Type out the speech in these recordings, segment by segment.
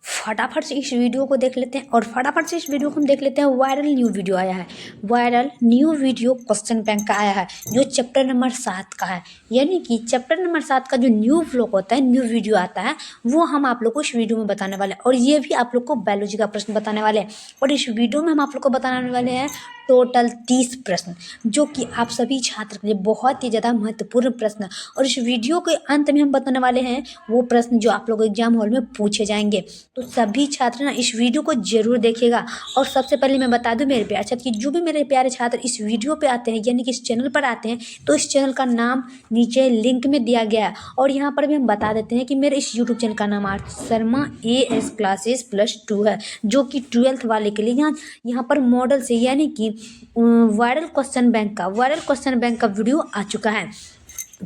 फटाफट से इस वीडियो को देख लेते हैं और फटाफट से इस वीडियो को हम देख लेते हैं। वायरल न्यू वीडियो आया है, viral new video question bank का आया है जो चैप्टर नंबर 7 का है। यानी कि चैप्टर नंबर 7 का जो न्यू व्लॉग होता है, न्यू वीडियो आता है, वो हम आप लोग को इस वीडियो में बताने वाले हैं। और ये भी आप लोग को बायोलॉजी का प्रश्न बताने वाले हैं। और इस वीडियो में हम आप लोग को बताने वाले हैं टोटल 30 प्रश्न, जो कि आप सभी छात्र के लिए बहुत ही ज़्यादा महत्वपूर्ण प्रश्न। और इस वीडियो के अंत में हम बताने वाले हैं वो प्रश्न जो आप लोग एग्जाम हॉल में पूछे जाएंगे। तो सभी छात्र ना इस वीडियो को जरूर देखिएगा। और सबसे पहले मैं बता दूं मेरे प्यारे छात्र कि जो भी मेरे प्यारे छात्र इस वीडियो पे आते हैं, यानी कि इस चैनल पर आते हैं, तो इस चैनल का नाम नीचे लिंक में दिया गया है। और यहाँ पर भी हम बता देते हैं कि मेरे इस यूट्यूब चैनल का नाम आर्थ शर्मा AS क्लासेस +2 है, जो कि 12th वाले के लिए यहाँ पर मॉडल से यानी कि वायरल क्वेश्चन बैंक का वीडियो आ चुका है।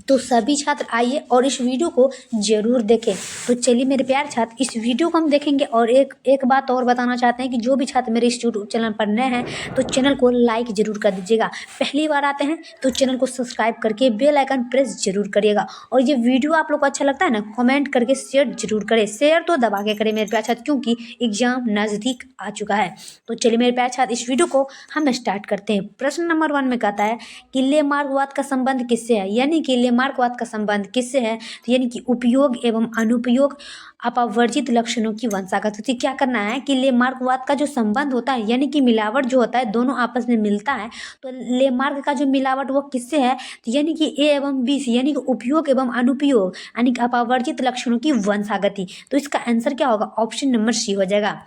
तो सभी छात्र आइए और इस वीडियो को जरूर देखें। तो चलिए मेरे प्यारे छात्र, इस वीडियो को हम देखेंगे। और एक बात और बताना चाहते हैं कि जो भी छात्र मेरे इस यूट्यूब चैनल पर नए हैं तो चैनल को लाइक जरूर कर दीजिएगा। पहली बार आते हैं तो चैनल को सब्सक्राइब करके बेल आइकन प्रेस जरूर करिएगा। और ये वीडियो आप लोग को अच्छा लगता है ना, कमेंट करके शेयर जरूर करें। शेयर तो दबा के करें मेरे प्यारे छात्र, क्योंकि एग्जाम नज़दीक आ चुका है। तो चलिए मेरे प्यारे छात्र, इस वीडियो को हम स्टार्ट करते हैं। प्रश्न नंबर 1 में कहता है कि लेमार्कवाद का संबंध किससे है। यानी कि लेमार्कवाद का संबंध किससे है, तो यानी कि उपयोग एवं अनुपयोग अपवर्जित लक्षणों की वंशागत। तो क्या करना है कि लेमार्कवाद का जो संबंध होता है, यानी कि मिलावट जो होता है, दोनों आपस में मिलता है। तो लेमार्क का जो मिलावट वो किससे है, तो यानी कि A एवं B से, यानी कि उपयोग एवं अनुपयोग यानी कि अपवर्जित लक्षणों की वंशागति। तो इसका आंसर क्या होगा, ऑप्शन नंबर C हो जाएगा।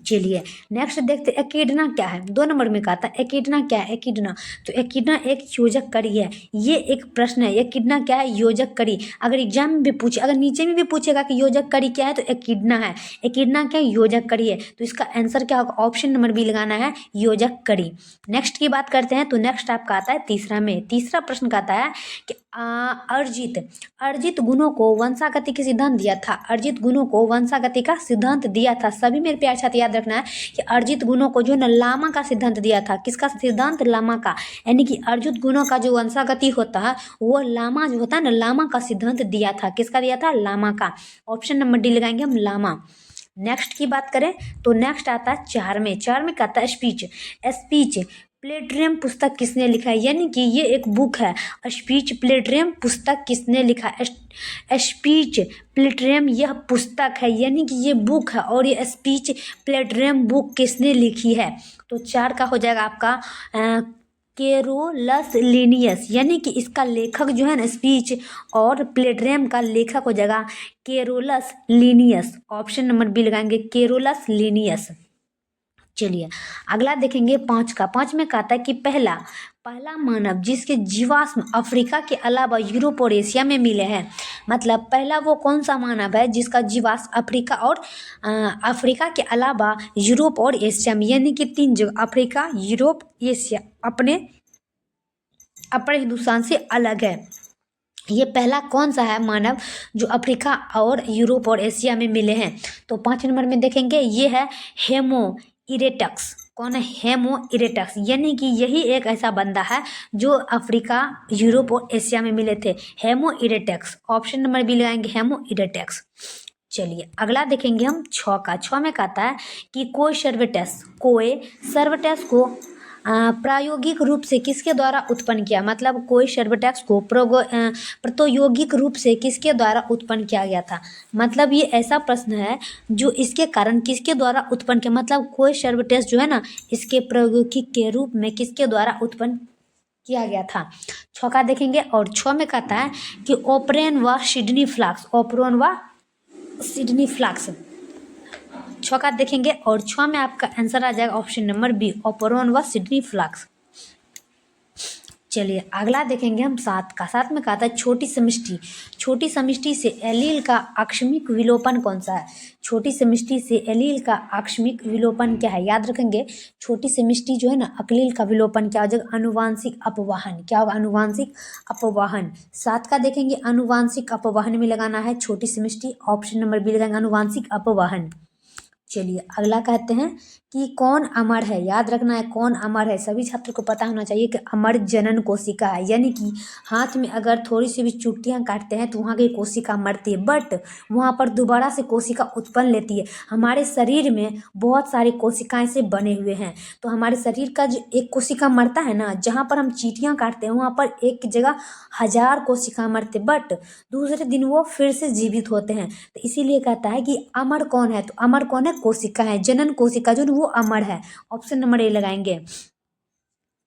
चलिए नेक्स्ट देखते हैं एकिडना क्या है। 2 नंबर में कहता है एकिडना क्या है। एकिडना, तो एकिडना एक योजक कड़ी है। ये एक प्रश्न है, एकिडना क्या है, योजक कड़ी। अगर एग्जाम में भी पूछे, अगर नीचे में भी पूछेगा कि योजक कड़ी क्या है, तो एकिडना है। एकिडना क्या है, योजक कड़ी है। तो इसका आंसर क्या होगा, ऑप्शन नंबर B लगाना है, योजक कड़ी। नेक्स्ट की बात करते हैं। तो नेक्स्ट आपका आता है तीसरा प्रश्न का आता है कि अर्जित गुणों को वंशागति का सिद्धांत दिया था। अर्जित गुणों को वंशागति का सिद्धांत दिया था। सभी मेरे प्यारे छात्र याद रखना है कि अर्जित गुणों को जो न लामा का सिद्धांत दिया था। किसका सिद्धांत, लामा का। यानी कि अर्जित गुणों का जो वंशागति होता है वो लामा जो होता है ना, लामा का सिद्धांत दिया था। किसका दिया था, लामा का। ऑप्शन नंबर D लगाएंगे हम, लामा। नेक्स्ट की बात करें तो नेक्स्ट आता है 4 में कहता है स्पीच प्लेटरियम पुस्तक किसने लिखा है। यानी कि ये एक बुक है, स्पीच प्लेटरियम पुस्तक किसने लिखा है। स्पीच प्लेटरियम यह पुस्तक है, यानी कि ये बुक है। और ये स्पीच प्लेटरियम बुक किसने लिखी है। तो 4 का हो जाएगा आपका केरोलस लिनियस। यानी कि इसका लेखक जो है ना, स्पीच और प्लेटरियम का लेखक हो जाएगा Carolus Linnaeus. Option number B लगाएंगे, केरोलस लिनियस। चलिए अगला देखेंगे 5 में कहता है कि पहला मानव जिसके जीवाश्म अफ्रीका के अलावा यूरोप और एशिया में मिले हैं। मतलब पहला वो कौन सा मानव है जिसका जीवाश्म अफ्रीका और अफ्रीका के अलावा यूरोप और एशिया में, यानी कि 3 जगह, अफ्रीका, यूरोप, एशिया, अपने हिंदुस्तान से अलग है। ये पहला कौन सा है मानव जो अफ्रीका और यूरोप और एशिया में मिले हैं। तो 5 नंबर में देखेंगे ये है हेमो इरेक्टस। कौन है, हेमो इरेक्टस। यानी कि यही एक ऐसा बंदा है जो अफ्रीका, यूरोप और एशिया में मिले थे, haemo erectus. Option number B लगाएंगे, हेमो इरेक्टस। चलिए अगला देखेंगे हम 6 में कहता है कि कोई सर्वटेस को प्रायोगिक रूप से किसके द्वारा उत्पन्न किया। मतलब कोई सर्वटेक्स को प्रायोगिक रूप से किसके द्वारा उत्पन्न किया गया था। मतलब ये ऐसा प्रश्न है जो इसके कारण किसके द्वारा उत्पन्न किया। मतलब कोई सर्वटेक्स जो है ना, इसके प्रायोगिक के रूप में किसके द्वारा उत्पन्न किया गया था। 6 देखेंगे। और 6 में कहता है कि ओपरेन व सिडनी फ्लाक्स। ओपरोन व सिडनी फ्लाक्स 6 देखेंगे। और 6 में आपका आंसर आ जाएगा ऑप्शन नंबर B, ओपरोन व सिडनी फ्लाक्स। चलिए अगला देखेंगे हम 7 में कहता है छोटी समष्टि से एलील का आकस्मिक विलोपन कौन सा है। छोटी समष्टि से एलील का आकस्मिक विलोपन क्या है, याद रखेंगे। छोटी समष्टि जो है ना, अकलील का विलोपन क्या हो जाएगा, अनुवांशिक अपवाहन। क्या होगा, अनुवांशिक अपवाहन। 7 का देखेंगे, अनुवांशिक अपवाहन में लगाना है छोटी समष्टि। ऑप्शन नंबर B लगाएंगे, अनुवांशिक अपवाहन। चलिए अगला कहते हैं कि कौन अमर है। याद रखना है कौन अमर है, सभी छात्र को पता होना चाहिए कि अमर जनन कोशिका है, यानी कि हाथ में अगर थोड़ी सी भी चुट्टियाँ काटते हैं तो वहाँ की कोशिका मरती है, बट वहाँ पर दोबारा से कोशिका उत्पन्न लेती है। हमारे शरीर में बहुत सारी कोशिकाएं से बने हुए हैं, तो हमारे शरीर का जो एक कोशिका मरता है ना, जहाँ पर हम चींटियाँ काटते हैं वहाँ पर एक जगह 1000 कोशिका मरते, बट दूसरे दिन वो फिर से जीवित होते हैं। तो इसीलिए कहता है कि अमर कौन है, तो अमर कौन है, कोशिका है, जनन कोशिका जो वो अमर है। ऑप्शन नंबर ए लगाएंगे।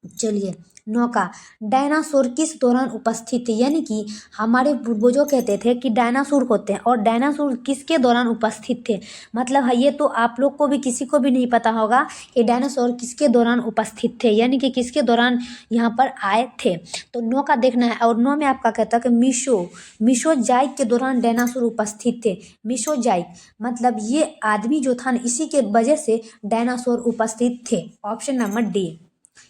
चलिए 9 का, डायनासोर किस दौरान उपस्थित थे, यानी कि हमारे पूर्वजों कहते थे कि डायनासोर होते हैं, और डायनासोर किसके दौरान उपस्थित थे। मतलब है ये तो आप लोग को भी किसी को भी नहीं पता होगा कि डायनासोर किसके दौरान उपस्थित थे, यानी कि किसके दौरान यहाँ पर आए थे। तो 9 का देखना है, और 9 में आपका कहता है कि मीसोजाइक के दौरान डायनासोर उपस्थित थे। मीसोजाइक मतलब ये आदमी जो था ना, इसी के वजह से डायनासोर उपस्थित थे। ऑप्शन नंबर डी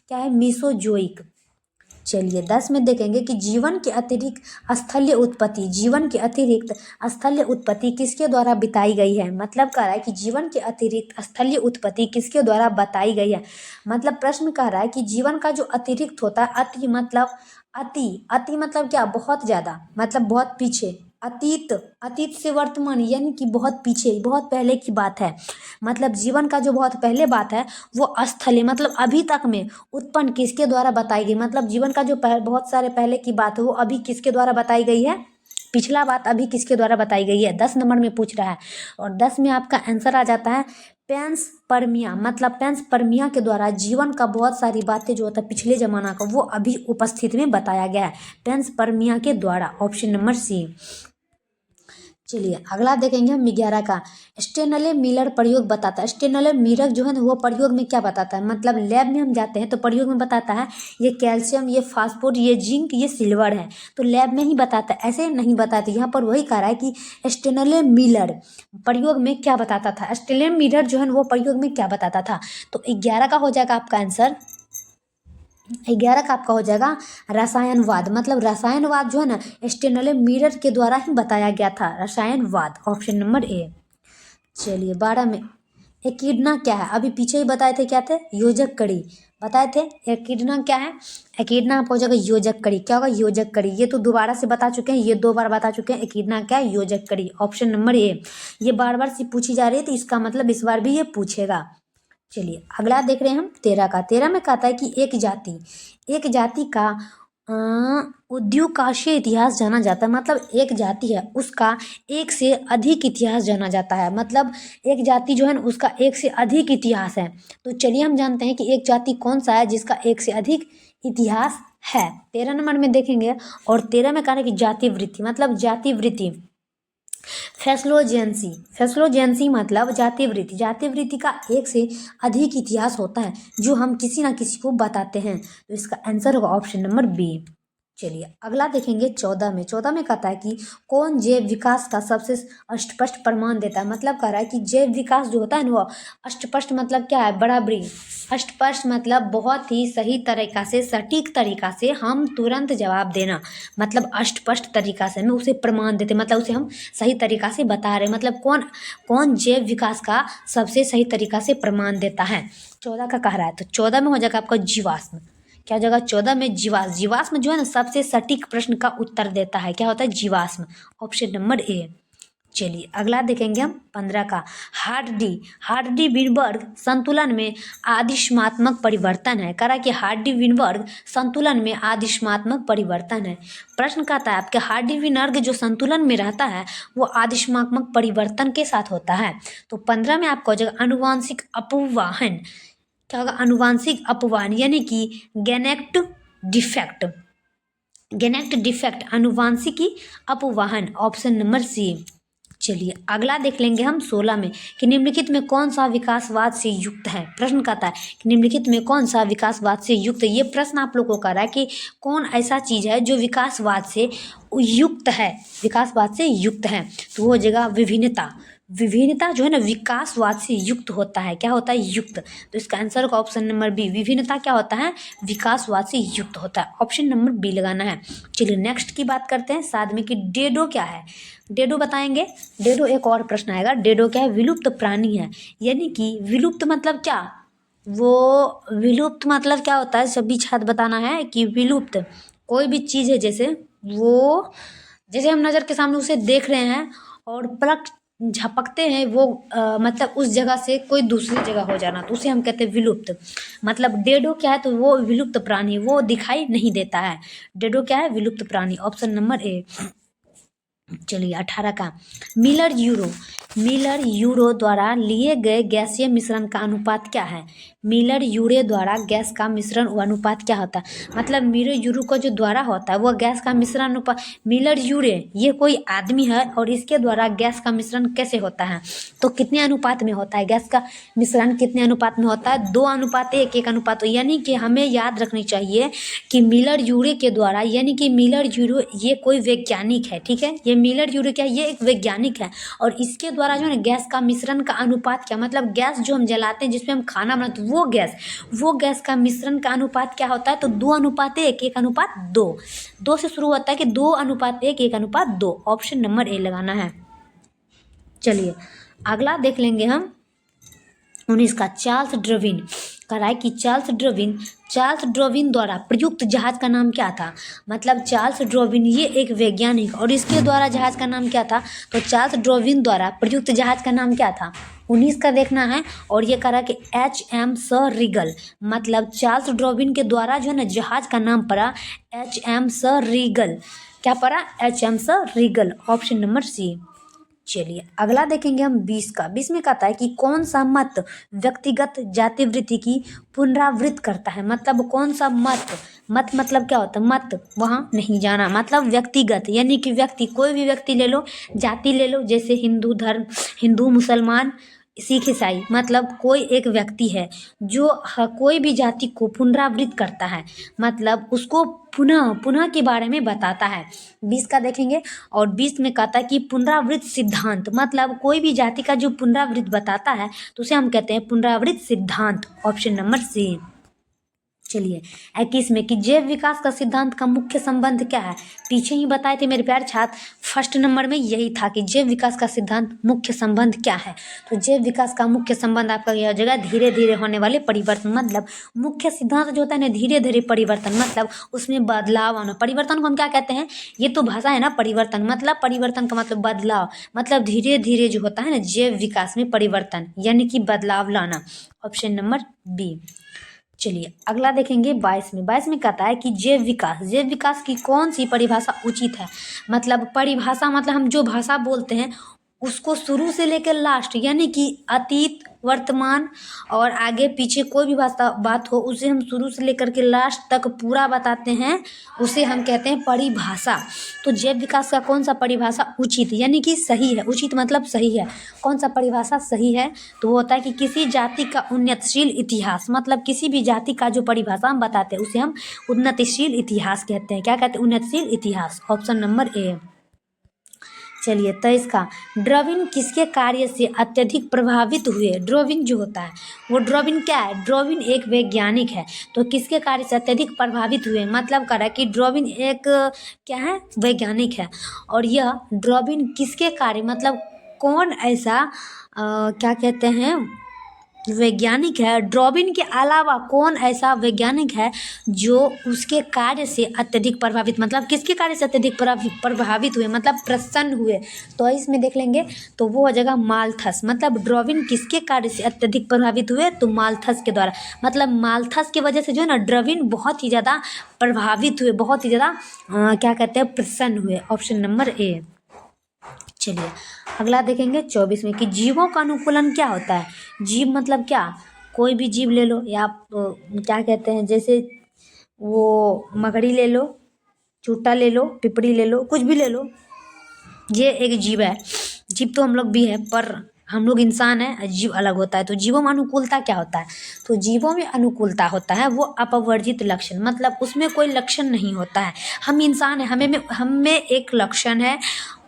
क्या है, मीसोजोइक। चलिए 10 में देखेंगे कि जीवन के अतिरिक्त स्थलीय उत्पत्ति किसके द्वारा बताई गई है। मतलब कह रहा है कि जीवन के अतिरिक्त स्थलीय उत्पत्ति किसके द्वारा बताई गई है। मतलब प्रश्न कह रहा है कि जीवन का जो अतिरिक्त होता है, अति मतलब क्या, बहुत ज़्यादा, मतलब बहुत पीछे, अतीत से वर्तमान, यानी कि बहुत पीछे, बहुत पहले की बात है। मतलब जीवन का जो बहुत पहले बात है वो स्थलीय मतलब अभी तक में उत्पन्न किसके द्वारा बताई गई। मतलब जीवन का जो बहुत सारे पहले की बात है वो अभी किसके द्वारा बताई गई है, पिछला बात अभी किसके द्वारा बताई गई है। 10 नंबर में पूछ रहा है, और 10 में आपका आंसर आ जाता है पेंसपर्मिया। मतलब पेंसपर्मिया के द्वारा जीवन का बहुत सारी बातें जो होता है पिछले जमाना का वो अभी उपस्थिति में बताया गया है, पेंसपर्मिया के द्वारा। Option number C. चलिए अगला देखेंगे हम 11 का, स्टेनले मिलर प्रयोग बताता है। स्टेनले मिलर जो है ना वो प्रयोग में क्या बताता है, मतलब लैब में हम जाते हैं तो प्रयोग में बताता है ये कैल्शियम, ये फास्फोर, ये जिंक, ये सिल्वर है, तो लैब में ही बताता है, ऐसे नहीं बताते। यहाँ पर वही कह रहा है कि स्टेनले मिलर प्रयोग में क्या बताता था, स्टेनले मिलर जो है ना वो प्रयोग में क्या बताता था। तो 11 का हो जाएगा आपका आंसर। 11 का आपका हो जाएगा रसायनवाद। मतलब रसायनवाद जो है ना स्टेनले मिलर के द्वारा ही बताया गया था, रसायनवाद। Option number A. चलिए 12 में एकिडना क्या है, अभी पीछे ही बताए थे क्या थे, योजक कड़ी बताए थे। एकिडना क्या है, एकिडना आपको हो जाएगा योजक कड़ी। क्या होगा, योजक कड़ी। ये तो दोबारा से बता चुके हैं, ये 2 बार बता चुके हैं। एकिडना क्या है, योजक कड़ी। Option number A. ये बार बार से पूछी जा रही है तो इसका मतलब इस बार भी ये पूछेगा। चलिए अगला देख रहे हैं हम 13 का। 13 में कहता है कि एक जाति का उद्युकाशीय इतिहास जाना जाता है। मतलब एक जाति है उसका एक से अधिक इतिहास जाना जाता है। मतलब एक जाति जो है ना उसका एक से अधिक इतिहास है। तो चलिए हम जानते हैं कि एक जाति कौन सा है जिसका एक से अधिक इतिहास है। 13 नंबर में देखेंगे, और 13 में कहा है कि जाति वृत्ति। मतलब जाति वृत्ति, फैसलोजेंसी मतलब जाति वृत्ति का एक से अधिक इतिहास होता है जो हम किसी ना किसी को बताते हैं। तो इसका आंसर होगा ऑप्शन नंबर बी। चलिए अगला देखेंगे 14 में। 14 में कहता है कि कौन जैव विकास का सबसे स्पष्ट प्रमाण देता है। मतलब कह रहा है कि जैव विकास जो होता है ना वो स्पष्ट मतलब क्या है, बराबरी। स्पष्ट मतलब बहुत ही सही तरीका से, सटीक तरीका से हम तुरंत जवाब देना। मतलब स्पष्ट तरीका से हमें उसे प्रमाण देते, मतलब उसे हम सही तरीका से बता रहे। मतलब कौन जैव विकास का सबसे सही तरीका से प्रमाण देता है, 14 का कह रहा है। तो 14 में हो जाएगा आपका जीवाश्म। क्या हो जाएगा 14 में, जीवाश्म जो है ना सबसे सटीक प्रश्न का उत्तर देता है। क्या होता है, जीवाश्म। Option number A. चलिए अगला देखेंगे हम 15 का, हार्डी विनबर्ग संतुलन में आदिशात्मक परिवर्तन है। करा कि हार्डी विनबर्ग संतुलन में आदिशात्मक परिवर्तन है। प्रश्न कहता है आपके हार्डी विनबर्ग जो संतुलन में रहता है वो आदिशात्मक परिवर्तन के साथ होता है। तो 15 में आपको हो जाएगा अनुवांशिक अपवाहन। क्या होगा, अनुवांशिक अपवाहन, यानी कि गेनेटिक डिफेक्ट अनुवांशिकी अपवाहन। Option number C. चलिए अगला देख लेंगे हम 16 में कि निम्नलिखित में कौन सा विकासवाद से युक्त है। प्रश्न कहता है कि निम्नलिखित में कौन सा विकासवाद से युक्त है। ये प्रश्न आप लोगों को कर रहा है कि कौन ऐसा चीज़ है जो विकासवाद से युक्त है, तो वो हो जाएगा विभिन्नता। विभिन्नता जो है ना विकासवाद से युक्त होता है। क्या होता है? युक्त। तो इसका आंसर का ऑप्शन नंबर बी। विभिन्नता क्या होता है? विकासवाद से युक्त होता है। ऑप्शन नंबर बी लगाना है। चलिए नेक्स्ट की बात करते हैं साथ में कि डेडो क्या है। डेडो बताएंगे। डेडो एक और प्रश्न आएगा। डेडो क्या है? विलुप्त प्राणी है। यानी कि विलुप्त मतलब क्या? वो विलुप्त मतलब क्या होता है? सभी छात्र बताना है कि विलुप्त कोई भी चीज़ है, जैसे वो, जैसे हम नज़र के सामने उसे देख रहे हैं और पलक झपकते हैं, वो मतलब उस जगह से कोई दूसरी जगह हो जाना, तो उसे हम कहते हैं विलुप्त। मतलब डेडो क्या है? तो वो विलुप्त प्राणी, वो दिखाई नहीं देता है। डेडो क्या है? विलुप्त प्राणी। Option number A. चलिए 18 का मिलर यूरो द्वारा लिए गए गैसीय मिश्रण का अनुपात क्या है? मिलर यूरे द्वारा गैस का मिश्रण अनुपात क्या होता है? मतलब मिलर यूरो का जो द्वारा होता है वो गैस का मिश्रण अनुपात। मिलर यूरे ये कोई आदमी है और इसके द्वारा गैस का मिश्रण कैसे होता है? तो कितने अनुपात में होता है गैस का मिश्रण? कितने अनुपात में होता है? 2:1, 1 अनुपात। यानी कि हमें याद रखनी चाहिए कि मिलर यूरे के द्वारा, यानी कि मिलर यूरो ये कोई वैज्ञानिक है, ठीक है। ये मिलर यूरे क्या? ये एक वैज्ञानिक है और इसके द्वारा जो है ना गैस का मिश्रण का अनुपात क्या, मतलब गैस जो हम जलाते हैं जिसमें हम खाना बनाते हैं वो गैस का मिश्रण का अनुपात क्या होता है? तो 2:1, 1:2। 2 से शुरू होता है कि 2:1, 1:2। ऑप्शन नंबर ए लगाना है। चलिए अगला देख लेंगे हम 19 का। चार्ल्स डार्विन कह रहा है कि चार्ल्स डार्विन द्वारा प्रयुक्त जहाज का नाम क्या था? मतलब चार्ल्स डार्विन ये एक वैज्ञानिक और इसके द्वारा जहाज का नाम क्या था? तो चार्ल्स डार्विन द्वारा प्रयुक्त जहाज का नाम क्या था? 19 का देखना है। और ये कह रहा है कि HM सर रीगल। मतलब चार्ल्स डार्विन के द्वारा जो है ना जहाज का नाम पड़ा HM सर रीगल। क्या पड़ा? HM sir Regal. Option number C. चलिए अगला देखेंगे हम 20 का। 20 में कहता है कि कौन सा मत व्यक्तिगत जातिवृत्ति की पुनरावृत्ति करता है? मतलब कौन सा मत मतलब क्या होता है? मत वहाँ नहीं जाना, मतलब व्यक्तिगत, यानी कि व्यक्ति, कोई भी व्यक्ति ले लो, जाति ले लो, जैसे हिंदू धर्म, हिंदू मुसलमान सिख ईसाई, मतलब कोई एक व्यक्ति है जो कोई भी जाति को पुनरावृत्त करता है, मतलब उसको पुनः के बारे में बताता है। 20 का देखेंगे। और 20 में कहता है कि पुनरावृत्त सिद्धांत, मतलब कोई भी जाति का जो पुनरावृत्त बताता है तो उसे हम कहते हैं पुनरावृत्त सिद्धांत। Option number C. चलिए 21 में कि जैव विकास का सिद्धांत का मुख्य संबंध क्या है? पीछे ही बताए थे मेरे प्यारे छात्र, फर्स्ट नंबर में यही था कि जैव विकास का सिद्धांत मुख्य संबंध क्या है। तो जैव विकास का मुख्य संबंध आपका यह हो जाएगा धीरे धीरे होने वाले परिवर्तन। मतलब मुख्य सिद्धांत जो होता है ना धीरे धीरे परिवर्तन, मतलब उसमें बदलाव आना। परिवर्तन को हम क्या कहते हैं? ये तो भाषा है ना, परिवर्तन मतलब, परिवर्तन का मतलब बदलाव, मतलब धीरे धीरे जो होता है ना जैव विकास में परिवर्तन, यानी कि बदलाव लाना। Option number B. चलिए अगला देखेंगे 22 में। 22 में कहता है कि जैव विकास की कौन सी परिभाषा उचित है? मतलब परिभाषा मतलब हम जो भाषा बोलते हैं उसको शुरू से लेकर लास्ट, यानी कि अतीत, वर्तमान और आगे पीछे कोई भी बात हो उसे हम शुरू से लेकर के लास्ट तक पूरा बताते हैं, उसे हम कहते हैं परिभाषा। तो जैव विकास का कौन सा परिभाषा उचित, यानी कि सही है, उचित मतलब सही है, कौन सा परिभाषा सही है? तो वो होता है कि किसी जाति का उन्नतशील इतिहास, मतलब किसी भी जाति का जो परिभाषा हम बताते हैं उसे हम उन्नतिशील इतिहास कहते हैं। क्या कहते हैं? उन्नतशील इतिहास। Option number A. चलिए 23 का। डार्विन किसके कार्य से अत्यधिक प्रभावित हुए? डार्विन जो होता है वो डार्विन क्या है? डार्विन एक वैज्ञानिक है, तो किसके कार्य से अत्यधिक प्रभावित हुए? मतलब कह रहा है कि डार्विन एक क्या है? वैज्ञानिक है। और यह डार्विन किसके कार्य, मतलब कौन ऐसा क्या कहते हैं वैज्ञानिक है, डार्विन के अलावा कौन ऐसा वैज्ञानिक है जो उसके कार्य से अत्यधिक प्रभावित, मतलब किसके कार्य से अत्यधिक प्रभावित हुए, मतलब प्रसन्न हुए? तो इसमें देख लेंगे तो वो हो जाएगा माल्थस। मतलब डार्विन किसके कार्य से अत्यधिक प्रभावित हुए? तो माल्थस के द्वारा। मतलब माल्थस की वजह से जो है ना डार्विन बहुत ही ज़्यादा प्रभावित हुए, बहुत ही ज़्यादा क्या कहते हैं प्रसन्न हुए। Option number A. चलिए अगला देखेंगे 24 में कि जीवों का अनुकूलन क्या होता है? जीव मतलब क्या? कोई भी जीव ले लो, या आप क्या कहते हैं, जैसे वो मकड़ी ले लो, चूटा ले लो, पिपड़ी ले लो, कुछ भी ले लो, ये एक जीव है। जीव तो हम लोग भी हैं, पर हम लोग इंसान हैं, जीव अलग होता है। तो जीवों में अनुकूलता क्या होता है? तो जीवों में अनुकूलता होता है वो अपवर्जित लक्षण, मतलब उसमें कोई लक्षण नहीं होता है। हम इंसान हैं, हमें एक लक्षण है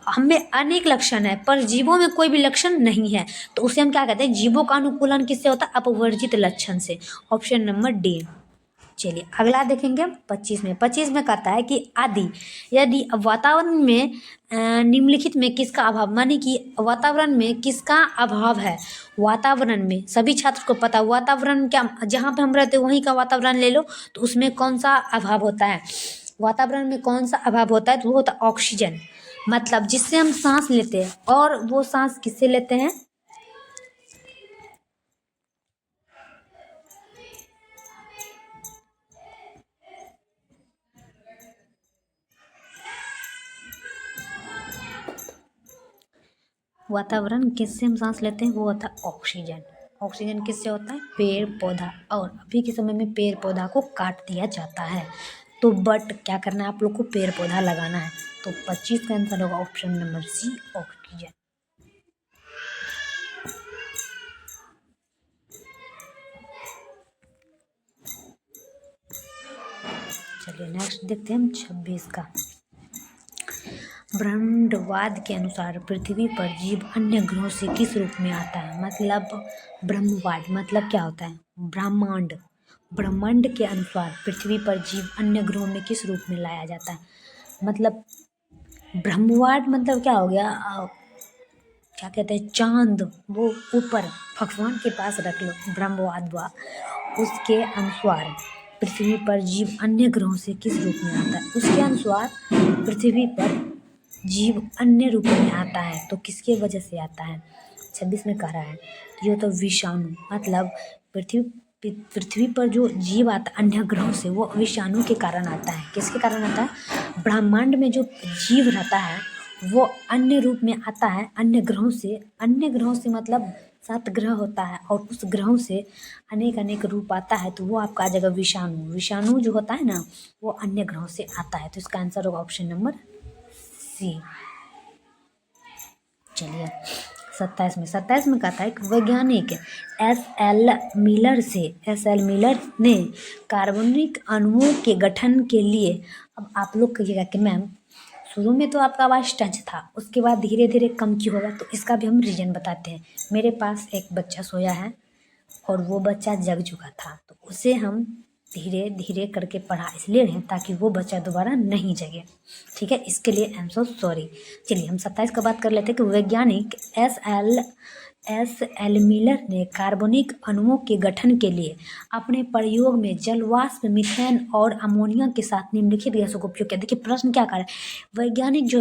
हमें अनेक लक्षण है पर जीवों में कोई भी लक्षण नहीं है, तो उसे हम क्या कहते हैं, जीवों का अनुकूलन किससे होता है, अपवर्जित लक्षण से। Option number D. चलिए अगला देखेंगे 25 में। 25 में कहता है कि आदि यदि वातावरण में निम्नलिखित में किसका अभाव, माने कि वातावरण में किसका अभाव है। वातावरण में सभी छात्र को पता, वातावरण क्या, जहाँ पे हम रहते हैं वहीं का वातावरण ले लो, तो उसमें कौन सा अभाव होता है, वातावरण में कौन सा अभाव होता है, तो वो होता है ऑक्सीजन, मतलब जिससे हम सांस लेते हैं। और वो सांस किससे लेते हैं, वातावरण किससे हम सांस लेते हैं, वो होता है ऑक्सीजन। ऑक्सीजन किससे होता है, पेड़ पौधा। और अभी के समय में पेड़ पौधा को काट दिया जाता है, तो बट क्या करना है आप लोग को, पेड़ पौधा लगाना है। तो 25 का आंसर होगा ऑप्शन नंबर सी, ऑक्सीजन। चलिए नेक्स्ट देखते हैं हम 26 का। ब्रह्मांडवाद के अनुसार पृथ्वी पर जीव अन्य ग्रहों से किस रूप में आता है, मतलब ब्रह्मवाद मतलब क्या होता है, ब्रह्मांड, ब्रह्मांड के अनुसार पृथ्वी पर जीव अन्य ग्रहों में किस रूप में लाया जाता है, मतलब ब्रह्मवाद मतलब क्या हो गया, क्या कहते हैं, चांद वो ऊपर भगवान के पास रख लो, ब्रह्मवाद हुआ। उसके अनुसार पृथ्वी पर जीव अन्य ग्रहों से किस रूप में आता है, उसके अनुसार पृथ्वी पर जीव अन्य रूप में आता है, तो किसके वजह से आता है। 26 में कह रहा है ये तो विषाणु, मतलब पृथ्वी पर जो जीव आता है अन्य ग्रहों से, वो विषाणु के कारण आता है। किसके कारण आता है, ब्रह्मांड में जो जीव रहता है वो अन्य रूप में आता है अन्य ग्रहों से। अन्य ग्रहों से मतलब 7 ग्रह होता है और उस ग्रहों से अनेक अनेक रूप आता है, तो वो आपका आ जाएगा विषाणु। विषाणु जो होता है ना वो अन्य ग्रहों से आता है, तो इसका आंसर होगा ऑप्शन नंबर सी। चलिए 27 में कहता है कि वैज्ञानिक एस एल मिलर ने कार्बनिक अणुओं के गठन के लिए, अब आप लोग कहिएगा कि मैम शुरू में तो आपका आवाज़ टच था, उसके बाद धीरे धीरे कम क्यों होगा, तो इसका भी हम रीजन बताते हैं। मेरे पास एक बच्चा सोया है और वो बच्चा जग चुका था, तो उसे हम धीरे धीरे करके पढ़ा इसलिए रहे ताकि वो बच्चा दोबारा नहीं जगे, ठीक है, इसके लिए आई एम सो सॉरी। चलिए हम 27 का बात कर लेते हैं कि वैज्ञानिक एस एल मिलर ने कार्बनिक अणुओं के गठन के लिए अपने प्रयोग में जलवाष्प, मीथेन और अमोनिया के साथ निम्नलिखित गैसों का उपयोग किया। देखिए प्रश्न क्या कर रहा है,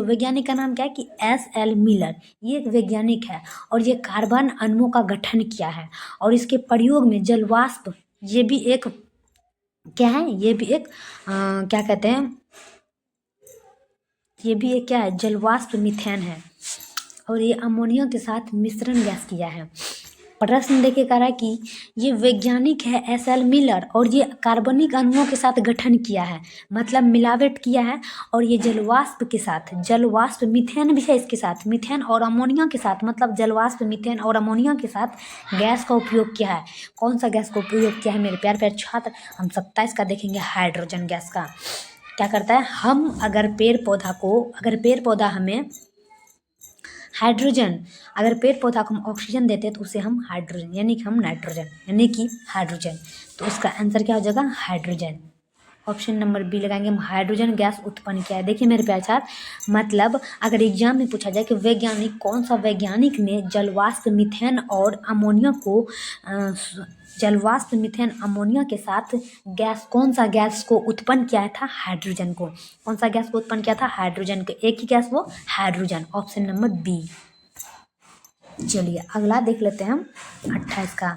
वैज्ञानिक का नाम क्या है कि एस एल मिलर, ये एक वैज्ञानिक है और ये कार्बन अणुओं का गठन किया है और इसके प्रयोग में जलवाष्प, ये भी एक क्या है, ये भी एक क्या कहते हैं, ये भी एक क्या है, जलवाष्प मीथेन है और ये अमोनिया के साथ मिश्रण गैस किया है। प्रश्न देखिए कह रहा है कि ये वैज्ञानिक है एस एल मिलर और ये कार्बनिक अणुओं के साथ गठन किया है, मतलब मिलावट किया है, और ये जलवाष्प के साथ, जलवाष्प मीथेन भी है इसके साथ, मीथेन और अमोनिया के साथ, मतलब जलवाष्प मीथेन और अमोनिया के साथ गैस का उपयोग किया है। कौन सा गैस का उपयोग किया है मेरे प्यार प्यारे छात्र, हम 27 का देखेंगे, हाइड्रोजन गैस का। क्या करता है, हम अगर पेड़ पौधा हमें हाइड्रोजन, अगर पेड़ पौधा को हम ऑक्सीजन देते हैं तो उसे हम हाइड्रोजन यानी कि हम नाइट्रोजन यानी कि हाइड्रोजन, तो उसका आंसर क्या हो जाएगा, हाइड्रोजन। ऑप्शन नंबर बी लगाएंगे हम, हाइड्रोजन गैस उत्पन्न किया है। देखिए मेरे प्यारे छात्र, मतलब अगर एग्जाम में पूछा जाए कि वैज्ञानिक, कौन सा वैज्ञानिक ने जलवाष्प, मीथेन और अमोनिया को जलवाष्प, मीथेन, अमोनिया के साथ गैस, कौन सा गैस को उत्पन्न किया था, हाइड्रोजन को। कौन सा गैस को उत्पन्न किया था, हाइड्रोजन को, एक ही गैस वो हाइड्रोजन, ऑप्शन नंबर बी। चलिए अगला देख लेते हैं हम 28 का।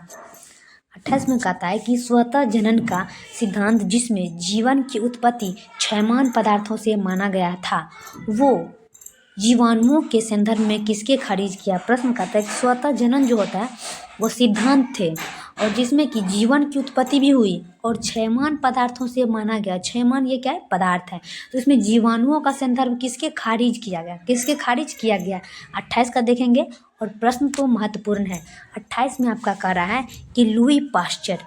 28 में कहता है कि स्वतः जनन का सिद्धांत, जिसमें जीवन की उत्पत्ति क्षयमान पदार्थों से माना गया था, वो जीवाणुओं के संदर्भ में किसके खारिज किया। प्रश्न कहता है कि स्वतः जनन जो होता है वो सिद्धांत थे और जिसमें कि जीवन की उत्पत्ति भी हुई और क्षयमान पदार्थों से माना गया। क्षयमान ये क्या है, पदार्थ है, तो इसमें जीवाणुओं का संदर्भ किसके खारिज किया गया, किसके खारिज किया गया। 28 का देखेंगे और प्रश्न तो महत्वपूर्ण है। 28 में आपका कह रहा है कि लुई पास्चर,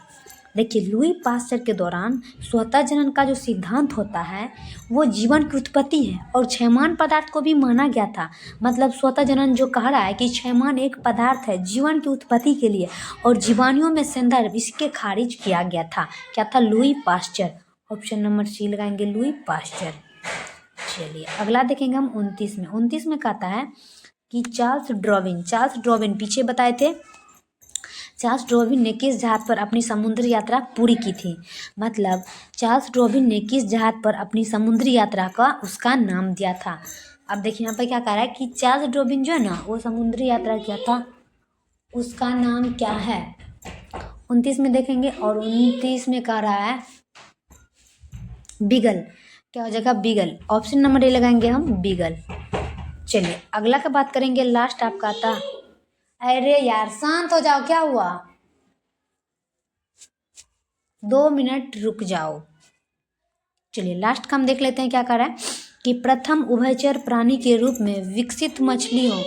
देखिए, लुई पास्चर के दौरान स्वतः जनन का जो सिद्धांत होता है वो जीवन की उत्पत्ति है और क्षयमान पदार्थ को भी माना गया था। मतलब स्वतः जनन जो कह रहा है कि क्षयमान एक पदार्थ है जीवन की उत्पत्ति के लिए, और जीवाणुओं में संदर्भ इसके खारिज किया गया था। क्या था? Louis Pasteur. Option number C लगाएंगे, लुई पास्चर। चलिए अगला देखेंगे हम 29 में। 29 में कहता है कि चार्ल्स डार्विन पीछे बताए थे। चार्ल्स डार्विन ने किस जहाज पर अपनी समुद्री यात्रा पूरी की थी? मतलब चार्ल्स डार्विन ने किस जहाज पर अपनी समुद्री यात्रा का उसका नाम दिया था? अब देखिए यहाँ पर क्या कह रहा है कि चार्ल्स डार्विन जो है ना वो समुद्री यात्रा किया था, उसका नाम क्या है? 29 में देखेंगे और 29 में कह रहा है बीगल। क्या हो जाएगा? बीगल। ऑप्शन नंबर ए लगाएंगे हम, बीगल। चलिए अगला का बात करेंगे, लास्ट आपका आता। अरे यार शांत हो जाओ, क्या हुआ? 2 मिनट रुक जाओ। चलिए लास्ट का हम देख लेते हैं क्या कर रहा है कि प्रथम उभयचर प्राणी के रूप में विकसित मछलियों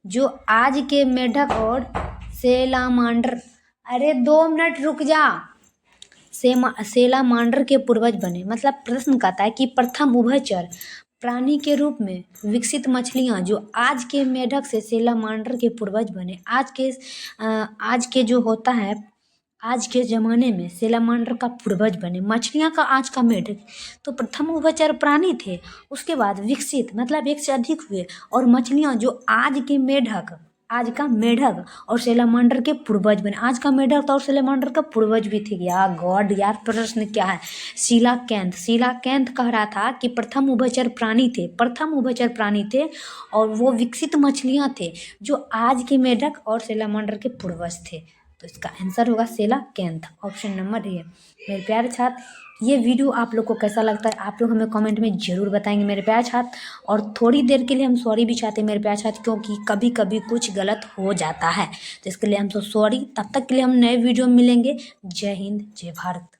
जो आज के मेढक और सेलामांडर, अरे 2 मिनट रुक जा, सेलामांडर के पूर्वज बने। मतलब प्रश्न कहता है कि प्रथम उभयचर प्राणी के रूप में विकसित मछलियां जो आज के मेढक से सेलामांडर के पूर्वज बने। आज के जो होता है आज के ज़माने में सेलामांडर का पूर्वज बने। मछलियां का आज का मेढक तो प्रथम उभयचर प्राणी थे, उसके बाद विकसित मतलब एक से अधिक हुए, और मछलियां जो आज के मेढक, आज का मेढक और सेलामांडर के पूर्वज बने। आज का मेढक था और सेलामांडर का पूर्वज भी थे। यार गॉड, यार प्रश्न क्या है? सीलाकेंथ कह रहा था कि प्रथम उभयचर प्राणी थे और वो विकसित मछलियां थे जो आज के मेढक और सेलामांडर के पूर्वज थे। तो इसका आंसर होगा सेलाकेंथ, ऑप्शन नंबर ए। मेरे प्यारे छात्र, ये वीडियो आप लोग को कैसा लगता है आप लोग हमें कमेंट में ज़रूर बताएंगे मेरे प्यारे छात्र। और थोड़ी देर के लिए हम सॉरी भी चाहते हैं मेरे प्यारे छात्र, क्योंकि कभी कभी कुछ गलत हो जाता है, तो इसके लिए हम सॉरी। तब तक के लिए हम नए वीडियो में मिलेंगे। जय हिंद, जय भारत।